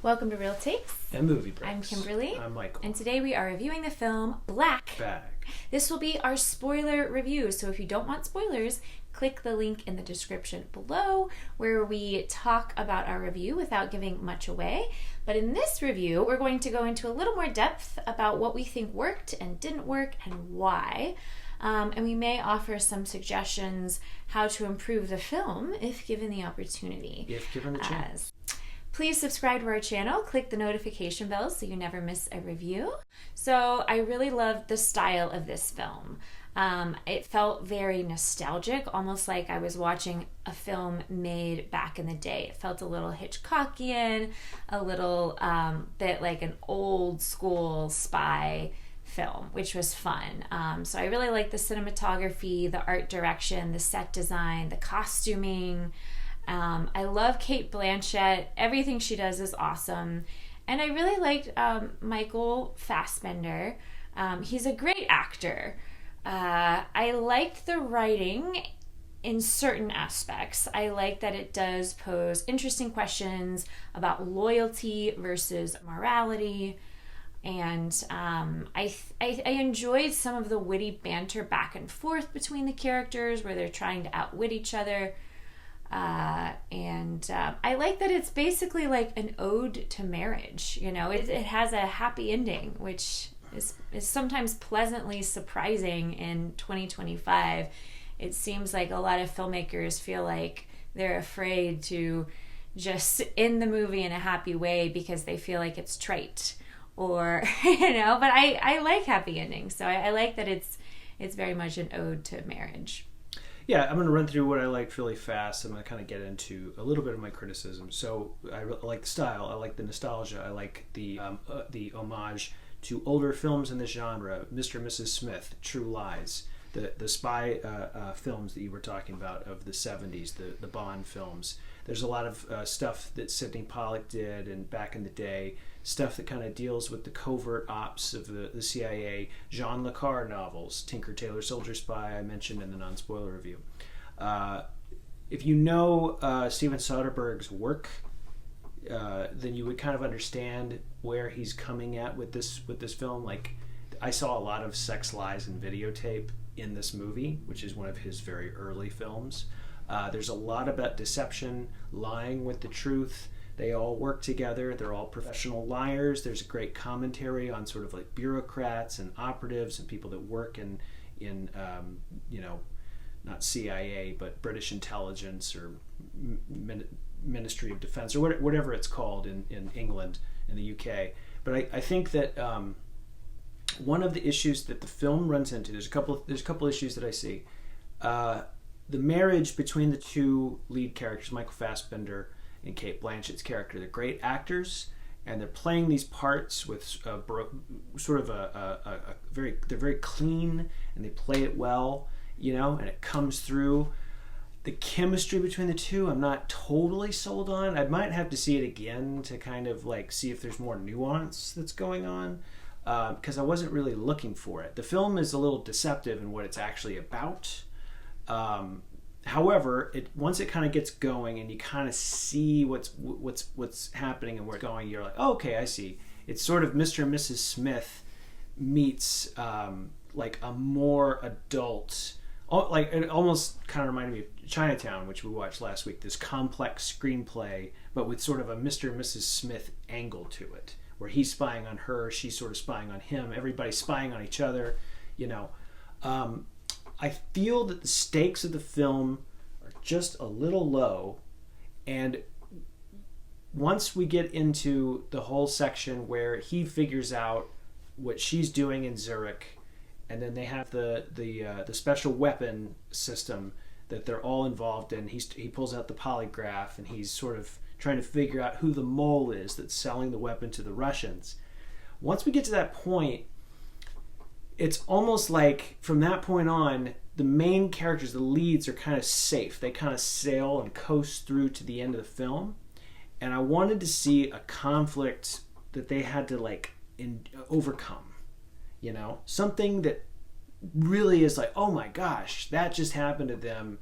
Welcome to Real Takes and Movie Breaks. I'm Kimberly. I'm Michael. And today we are reviewing the film Black Bag. This will be our spoiler review, so if you don't want spoilers, click the link in the description below where we talk about our review without giving much away. But in this review, we're going to go into a little more depth about what we think worked and didn't work and why. And we may offer some suggestions how to improve the film if given the opportunity. If given the chance. Please subscribe to our channel, click the notification bell so you never miss a review. So I really loved the style of this film. It felt very nostalgic, almost like I was watching a film made back in the day. It felt a little Hitchcockian, a little bit like an old school spy film, which was fun. So I really liked the cinematography, the art direction, the set design, the costuming. I love Cate Blanchett. Everything she does is awesome. And I really liked Michael Fassbender. He's a great actor. I liked the writing in certain aspects. I like that it does pose interesting questions about loyalty versus morality. And I enjoyed some of the witty banter back and forth between the characters where they're trying to outwit each other. I like that it's basically like an ode to marriage. You know, it has a happy ending, which is sometimes pleasantly surprising in 2025. It seems like a lot of filmmakers feel like they're afraid to just end the movie in a happy way because they feel like it's trite or, but I like happy endings. So I like that it's very much an ode to marriage. Yeah, I'm going to run through what I liked really fast. I'm going to kind of get into a little bit of my criticism. So I like the style. I like the nostalgia. I like the homage to older films in this genre. Mr. and Mrs. Smith, True Lies, the spy films that you were talking about of the 70s, the Bond films. There's a lot of stuff that Sidney Pollack did and back in the day, stuff that kind of deals with the covert ops of the CIA, Jean Le Carre novels, Tinker Tailor Soldier Spy, I mentioned in the non-spoiler review. If you know Steven Soderbergh's work, then you would kind of understand where he's coming at with this film. Like, I saw a lot of sex, lies, and videotape in this movie, which is one of his very early films. There's a lot about deception, lying with the truth. They all work together. They're all professional liars. There's a great commentary on sort of like bureaucrats and operatives and people that work in not CIA, but British intelligence or Ministry of Defense or whatever it's called in England and the UK. But I think that one of the issues that the film runs into, there's a couple issues that I see. The marriage between the two lead characters, Michael Fassbender and Cate Blanchett's character, they're great actors, and they're playing these parts with sort of they're very clean, and they play it well, and it comes through. The chemistry between the two, I'm not totally sold on. I might have to see it again to kind of like see if there's more nuance that's going on, because I wasn't really looking for it. The film is a little deceptive in what it's actually about. However, once it kind of gets going and you kind of see what's happening and where it's going, you're like, oh, okay, I see. It's sort of Mr. and Mrs. Smith meets like a more adult, like it almost kind of reminded me of Chinatown, which we watched last week. This complex screenplay, but with sort of a Mr. and Mrs. Smith angle to it, where he's spying on her, she's sort of spying on him, everybody's spying on each other, I feel that the stakes of the film are just a little low, and once we get into the whole section where he figures out what she's doing in Zurich, and then they have the special weapon system that they're all involved in, he pulls out the polygraph and he's sort of trying to figure out who the mole is that's selling the weapon to the Russians. Once we get to that point, it's almost like from that point on, the main characters, the leads, are kind of safe. They kind of sail and coast through to the end of the film. And I wanted to see a conflict that they had to overcome. Something that really is like, oh my gosh, that just happened to them.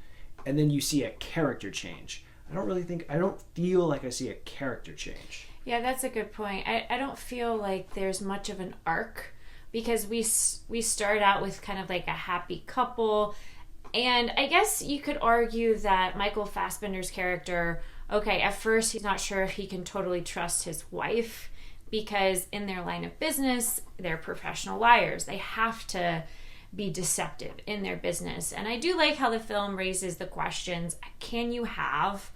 And then you see a character change. I don't feel like I see a character change. Yeah, that's a good point. I don't feel like there's much of an arc, because we start out with kind of like a happy couple, and I guess you could argue that Michael Fassbender's character, okay, at first he's not sure if he can totally trust his wife, because in their line of business, they're professional liars. They have to be deceptive in their business. And I do like how the film raises the questions, can you have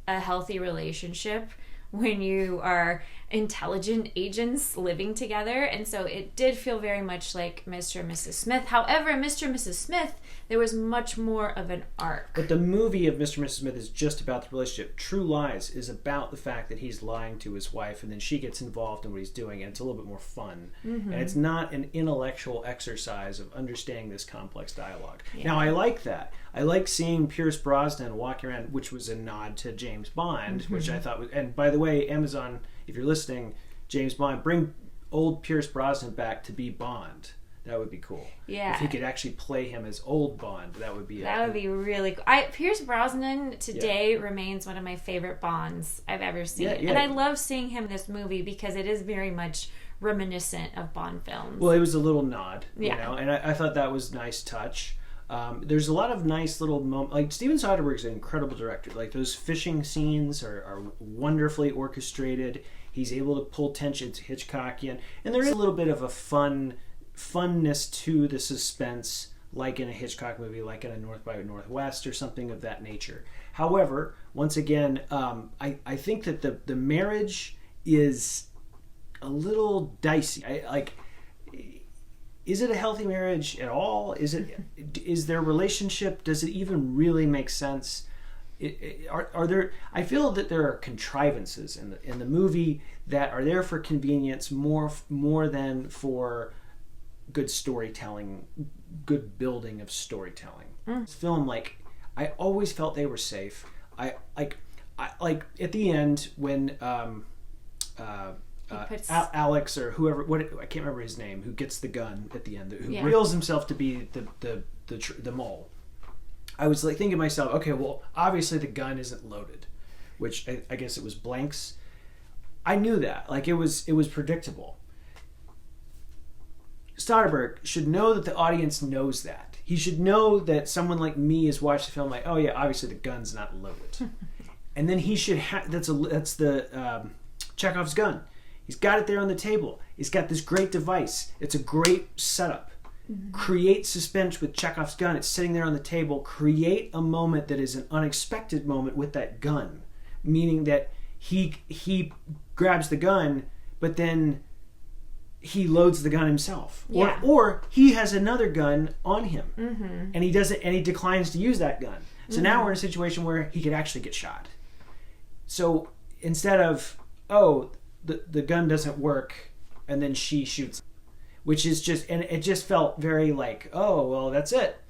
a healthy relationship when you are intelligent agents living together? And so it did feel very much like Mr. and Mrs. Smith. However, in Mr. and Mrs. Smith, there was much more of an arc. But the movie of Mr. and Mrs. Smith is just about the relationship. True Lies is about the fact that he's lying to his wife, and then she gets involved in what he's doing, and it's a little bit more fun. Mm-hmm. And it's not an intellectual exercise of understanding this complex dialogue. Yeah. Now, I like that. I like seeing Pierce Brosnan walking around, which was a nod to James Bond, mm-hmm. which I thought was... And by the way, Amazon, if you're listening, James Bond, bring old Pierce Brosnan back to be Bond. That would be cool. Yeah. If he could actually play him as old Bond, that would be... That would be really cool. Pierce Brosnan today remains one of my favorite Bonds I've ever seen. Yeah, yeah. And I love seeing him in this movie because it is very much reminiscent of Bond films. Well, it was a little nod, you know, and I thought that was a nice touch. There's a lot of nice little moments. Like, Steven Soderbergh's an incredible director. Like, those fishing scenes are wonderfully orchestrated. He's able to pull tension. It's Hitchcockian. And there is a little bit of a funness to the suspense, like in a Hitchcock movie, like in a North by Northwest or something of that nature. However, once again, I think that the marriage is a little dicey. Is it a healthy marriage at all? Is their relationship, does it even really make sense? Are there? I feel that there are contrivances in the movie that are there for convenience more than for good storytelling, good building of storytelling. This film, like, I always felt they were safe. I like at the end when Alex or whoever, I can't remember his name, who gets the gun at the end, who reveals himself to be the mole. I was like thinking to myself, okay, well, obviously the gun isn't loaded, which I guess it was blanks. I knew that, like, it was predictable. Soderbergh should know that the audience knows that. He should know that someone like me has watched the film like, oh yeah, obviously the gun's not loaded, and then he should that's the Chekhov's gun. He's got it there on the table. He's got this great device. It's a great setup. Mm-hmm. Create suspense with Chekhov's gun. It's sitting there on the table. Create a moment that is an unexpected moment with that gun, meaning that he grabs the gun, but then he loads the gun himself, or he has another gun on him, mm-hmm. and he declines to use that gun. So now we're in a situation where he could actually get shot. So instead of the gun doesn't work, and then she shoots, which is just, and it just felt very like, oh, well, that's it.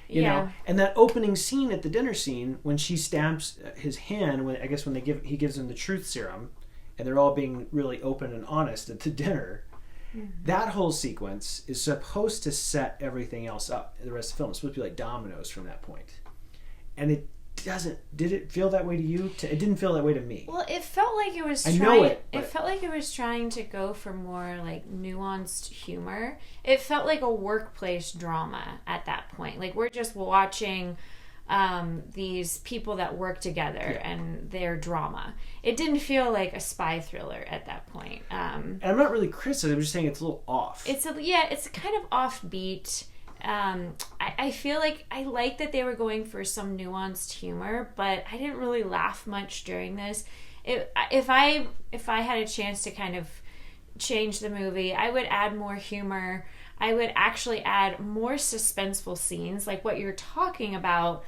You know? And that opening scene at the dinner scene, when she stabs his hand, he gives him the truth serum, and they're all being really open and honest at the dinner, that whole sequence is supposed to set everything else up. The rest of the film is supposed to be like dominoes from that point. And it doesn't. Did it feel that way to you? It didn't feel that way to me. Well, it felt like it was it felt like it was trying to go for more like nuanced humor. It felt like a workplace drama at that point. Like, we're just watching these people that work together and their drama. It didn't feel like a spy thriller at that point. And I'm not really criticizing. I'm just saying it's a little off. It's kind of offbeat. I feel like I like that they were going for some nuanced humor, but I didn't really laugh much during this. If I had a chance to kind of change the movie, I would add more humor. I would actually add more suspenseful scenes, like what you're talking about,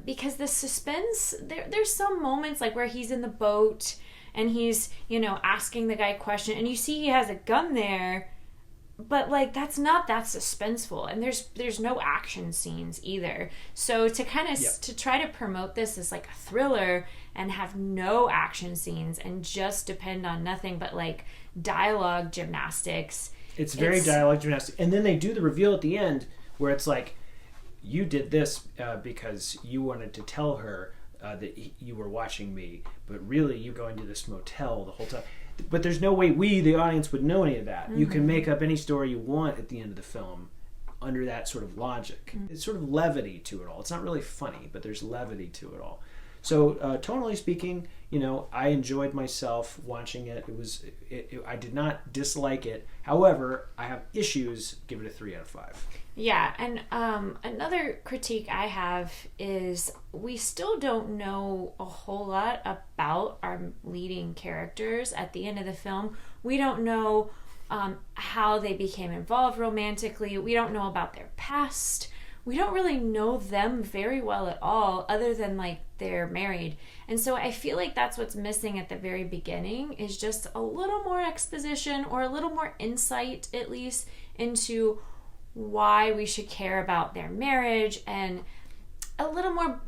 because the suspense, there's some moments like where he's in the boat and he's, asking the guy a question, and you see he has a gun there, but like that's not that suspenseful, and there's no action scenes either. So to kind of to try to promote this as like a thriller and have no action scenes and just depend on nothing but like dialogue gymnastics. It's very dialogue gymnastics, and then they do the reveal at the end where it's like, you did this because you wanted to tell her that you were watching me, but really you're going to this motel the whole time. But there's no way we, the audience, would know any of that. You can make up any story you want at the end of the film under that sort of logic. It's sort of levity to it all. It's not really funny, but there's levity to it all. So tonally speaking, I enjoyed myself watching it. I did not dislike it. However, I have issues. Give it a 3 out of 5. Yeah, and another critique I have is we still don't know a whole lot about our leading characters at the end of the film. We don't know how they became involved romantically. We don't know about their past. We don't really know them very well at all, other than like they're married. And so I feel like that's what's missing at the very beginning, is just a little more exposition, or a little more insight at least into why we should care about their marriage, and a little more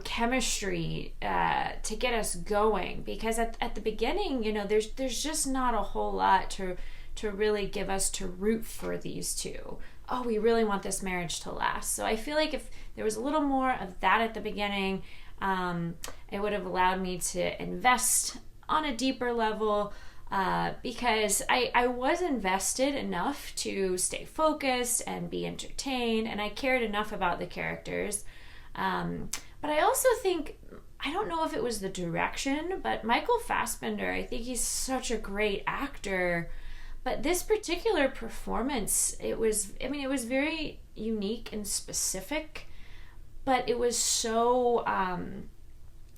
chemistry to get us going. Because at the beginning, there's just not a whole lot to really give us to root for these two. Oh, we really want this marriage to last. So I feel like if there was a little more of that at the beginning, it would have allowed me to invest on a deeper level, because I was invested enough to stay focused and be entertained, and I cared enough about the characters. But I also think, I don't know if it was the direction, but Michael Fassbender, I think he's such a great actor. But this particular performance, it was very unique and specific, but it was so,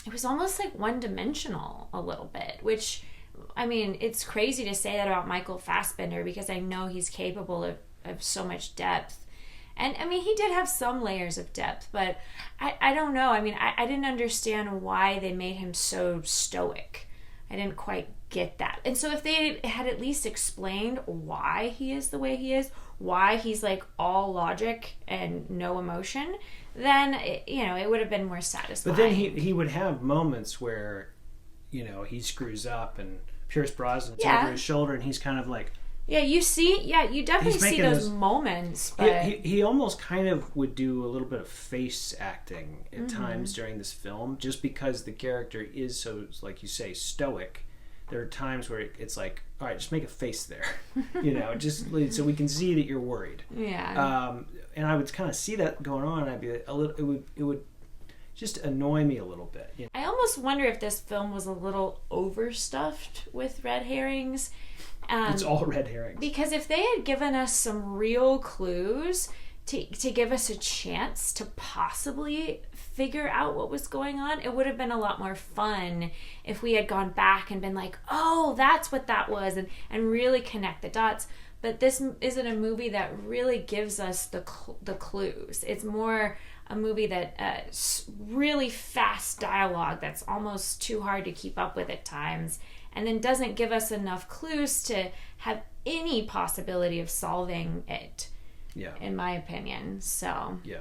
it was almost like one-dimensional a little bit, which, it's crazy to say that about Michael Fassbender, because I know he's capable of so much depth. And, he did have some layers of depth, but I don't know. I didn't understand why they made him so stoic. I didn't quite get that. And so if they had at least explained why he is the way he is, why he's like all logic and no emotion, then it would have been more satisfying. But then he would have moments where he screws up and Pierce Brosnan's over his shoulder, and he's kind of like, you definitely see those moments. But he almost kind of would do a little bit of face acting at times during this film, just because the character is so, like you say, stoic. There are times where it's like, all right, just make a face there, just so we can see that you're worried. Yeah. And I would kind of see that going on, and I'd be a little. It would just annoy me a little bit. I almost wonder if this film was a little overstuffed with red herrings. It's all red herrings. Because if they had given us some real clues to give us a chance to possibly figure out what was going on, it would have been a lot more fun if we had gone back and been like, oh, that's what that was, and really connect the dots. But this isn't a movie that really gives us the clues. It's more a movie that really fast dialogue that's almost too hard to keep up with at times, and then doesn't give us enough clues to have any possibility of solving it. Yeah. In my opinion. So. Yeah.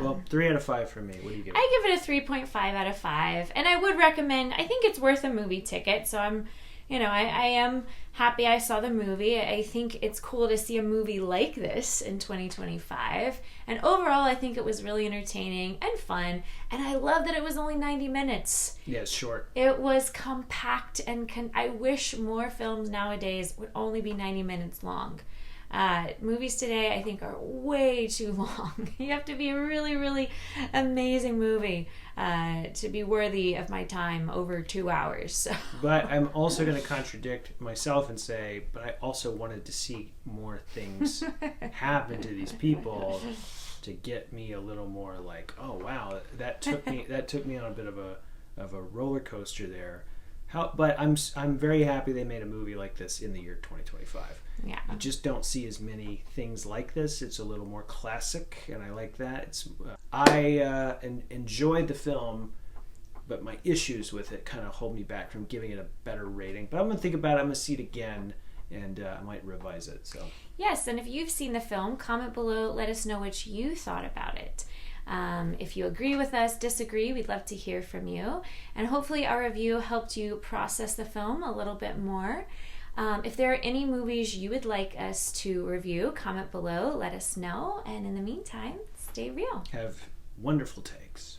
Well, 3 out of 5 for me. What do you give it? I give it a 3.5 out of 5. And I would recommend, I think it's worth a movie ticket. So I am happy I saw the movie. I think it's cool to see a movie like this in 2025. And overall, I think it was really entertaining and fun. And I love that it was only 90 minutes. Yeah, it's short. It was compact, and I wish more films nowadays would only be 90 minutes long. Movies today, I think, are way too long. You have to be a really, really amazing movie to be worthy of my time over 2 hours. So. But I'm also going to contradict myself and say, but I also wanted to see more things happen to these people to get me a little more like, oh wow, that took me on a bit of a roller coaster there. But I'm very happy they made a movie like this in the year 2025. Yeah. You just don't see as many things like this. It's a little more classic, and I like that. I enjoyed the film, but my issues with it kind of hold me back from giving it a better rating. But I'm going to think about it. I'm going to see it again, and I might revise it. So. Yes, and if you've seen the film, comment below. Let us know what you thought about it. If you agree with us, disagree, we'd love to hear from you. And hopefully our review helped you process the film a little bit more. If there are any movies you would like us to review, comment below, let us know. And in the meantime, stay real. Have wonderful takes.